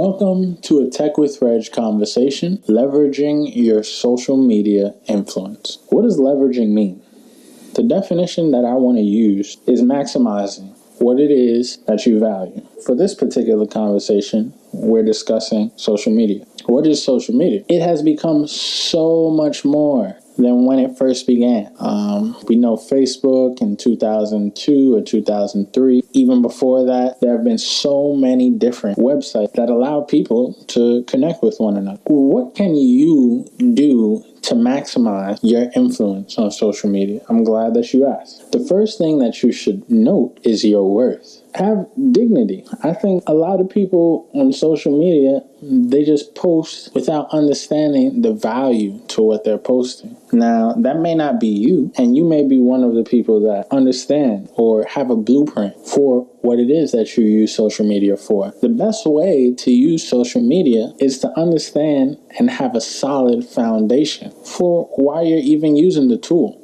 Welcome to a Tech with Reg conversation, leveraging your social media influence. What does leveraging mean? The definition that I want to use is maximizing what it is that you value. For this particular conversation, we're discussing social media. What is social media? It has become so much more than when it first began. We know Facebook in 2002 or 2003. Even before that, there have been so many different websites that allow people to connect with one another. What can you do to maximize your influence on social media? I'm glad that you asked. The first thing that you should note is your worth. Have dignity. I think a lot of people on social media, they just post without understanding the value to what they're posting. Now, that may not be you, and you may be one of the people that understand or have a blueprint for what it is that you use social media for. The best way to use social media is to understand and have a solid foundation for why you're even using the tool,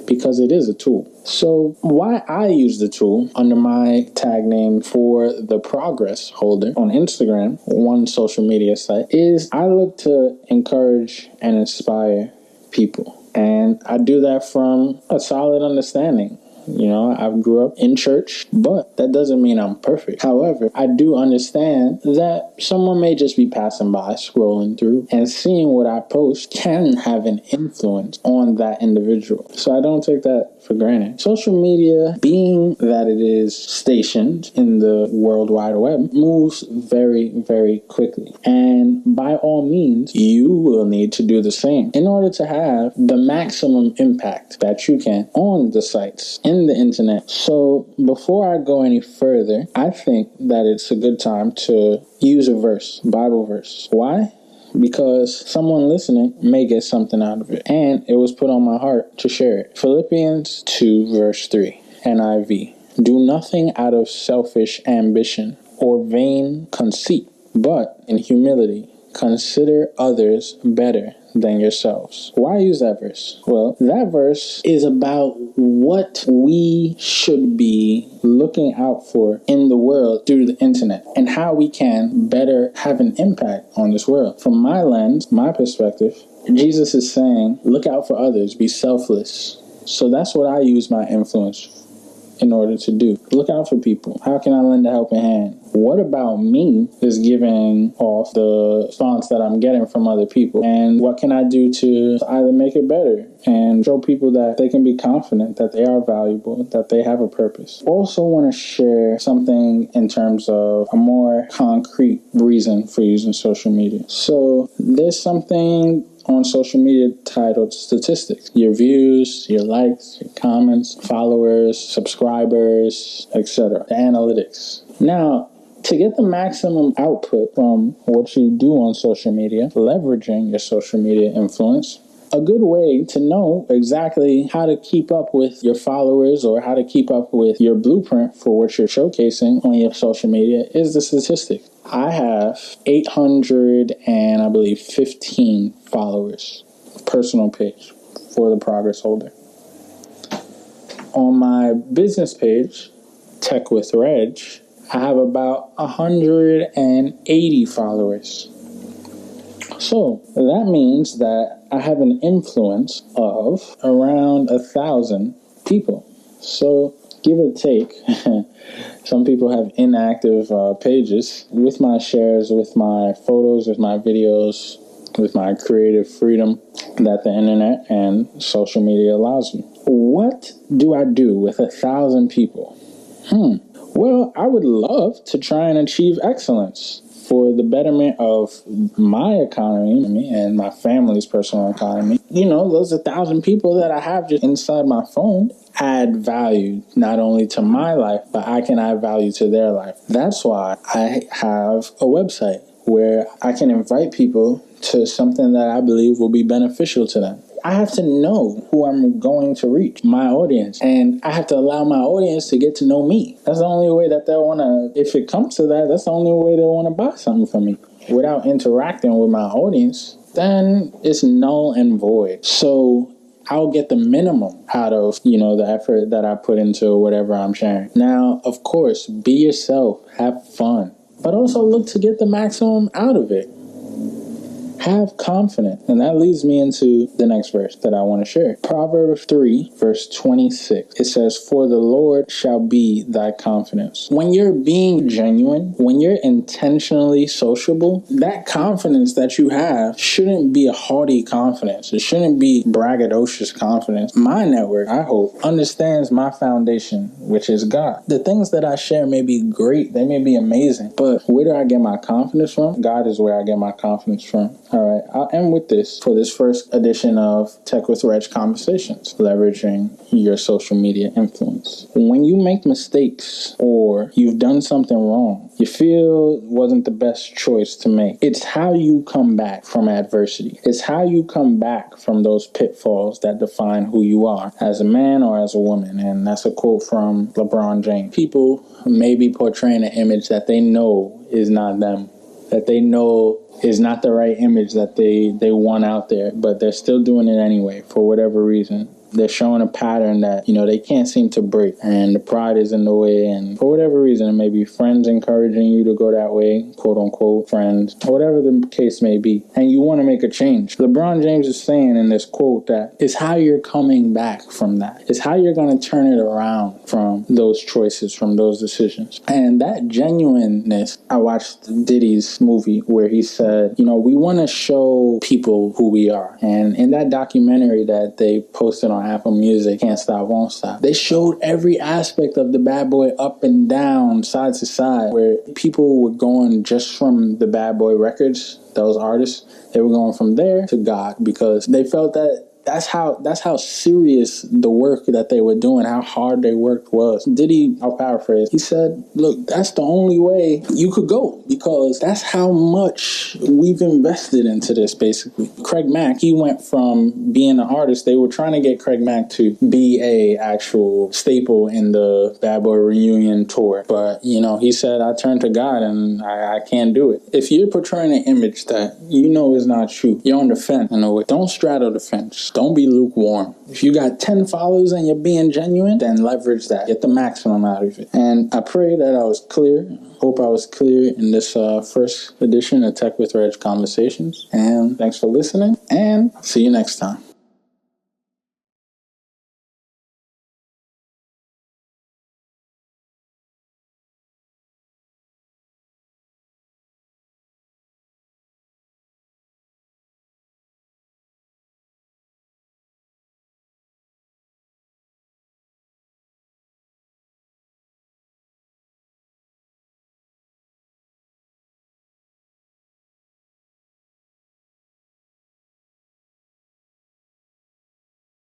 because it is a tool. So why I use the tool under my tag name for the progress holder on Instagram, one social media site, is I look to encourage and inspire people. And I do that from a solid understanding. You know, I grew up in church, but that doesn't mean I'm perfect. However, I do understand that someone may just be passing by, scrolling through, and seeing what I post can have an influence on that individual. So I don't take that for granted. Social media, being that it is stationed in the World Wide Web, moves very, very quickly. And by all means, you will need to do the same in order to have the maximum impact that you can on the sites in the internet. So before I go any further, I think that it's a good time to use a verse, Bible verse. Why? Because someone listening may get something out of it, and it was put on my heart to share it. Philippians 2 verse 3, NIV. Do nothing out of selfish ambition or vain conceit, but in humility consider others better than yourselves. Why use that verse? Well, that verse is about what we should be looking out for in the world through the internet and how we can better have an impact on this world. From my lens, my perspective, Jesus is saying, look out for others, be selfless. So that's what I use my influence in order to do. Look out for people. How can I lend a helping hand? What about me is giving off the response that I'm getting from other people? And what can I do to either make it better and show people that they can be confident, that they are valuable, that they have a purpose? Also want to share something in terms of a more concrete reason for using social media. So there's something on social media titled statistics. Your views, your likes, your comments, followers, subscribers, etc. The analytics. Now, to get the maximum output from what you do on social media, leveraging your social media influence, a good way to know exactly how to keep up with your followers or how to keep up with your blueprint for what you're showcasing on your social media is the statistic. I have 815 followers, personal page for the progress holder. On my business page, Tech with Reg, I have about 180 followers. So that means that I have an influence of around 1,000 people. So give or take, some people have inactive pages. With my shares, with my photos, with my videos, with my creative freedom that the internet and social media allows me. What do I do with 1,000 people? Well, I would love to try and achieve excellence for the betterment of my economy and my family's personal economy. You know, those 1,000 people that I have just inside my phone add value not only to my life, but I can add value to their life. That's why I have a website where I can invite people to something that I believe will be beneficial to them. I have to know who I'm going to reach, my audience, and I have to allow my audience to get to know me. That's the only way that they'll want to, if it comes to that, that's the only way they'll want to buy something from me. Without interacting with my audience, then it's null and void. So I'll get the minimum out of, the effort that I put into whatever I'm sharing. Now, of course, be yourself, have fun. but also look to get the maximum out of it. Have confidence. And that leads me into the next verse that I want to share. Proverbs 3, verse 26. It says, "For the Lord shall be thy confidence." When you're being genuine, when you're intentionally sociable, that confidence that you have shouldn't be a haughty confidence. It shouldn't be braggadocious confidence. My network, I hope, understands my foundation, which is God. The things that I share may be great. They may be amazing. But where do I get my confidence from? God is where I get my confidence from. All right, I'll end with this for this first edition of Tech with Reg Conversations, leveraging your social media influence. When you make mistakes or you've done something wrong, you feel wasn't the best choice to make, it's how you come back from adversity. It's how you come back from those pitfalls that define who you are as a man or as a woman. And that's a quote from LeBron James. People may be portraying an image that they know is not them, that they know is not the right image that they want out there, but they're still doing it anyway for whatever reason. They're showing a pattern that, they can't seem to break, and the pride is in the way, and for whatever reason, it may be friends encouraging you to go that way, quote unquote friends, whatever the case may be, and you want to make a change. LeBron James is saying in this quote that it's how you're coming back from that. It's how you're going to turn it around from those choices, from those decisions. And that genuineness, I watched Diddy's movie where he said, we want to show people who we are. And in that documentary that they posted on Apple Music, Can't Stop, Won't Stop, they showed every aspect of the Bad Boy up and down, side to side, where people were going just from the Bad Boy records, those artists, they were going from there to God, because they felt that that's how serious the work that they were doing, how hard they worked was. Diddy, I'll paraphrase, he said, look, that's the only way you could go, because that's how much we've invested into this, basically. Craig Mack, he went from being an artist, they were trying to get Craig Mack to be a actual staple in the Bad Boy reunion tour. But, he said, I turned to God and I can't do it. If you're portraying an image that is not true, you're on the fence in a way. Don't straddle the fence. Don't be lukewarm. If you got 10 followers and you're being genuine, then leverage that. Get the maximum out of it. And I pray that I was clear. Hope I was clear in this first edition of Tech with Reg Conversations. And thanks for listening. And see you next time.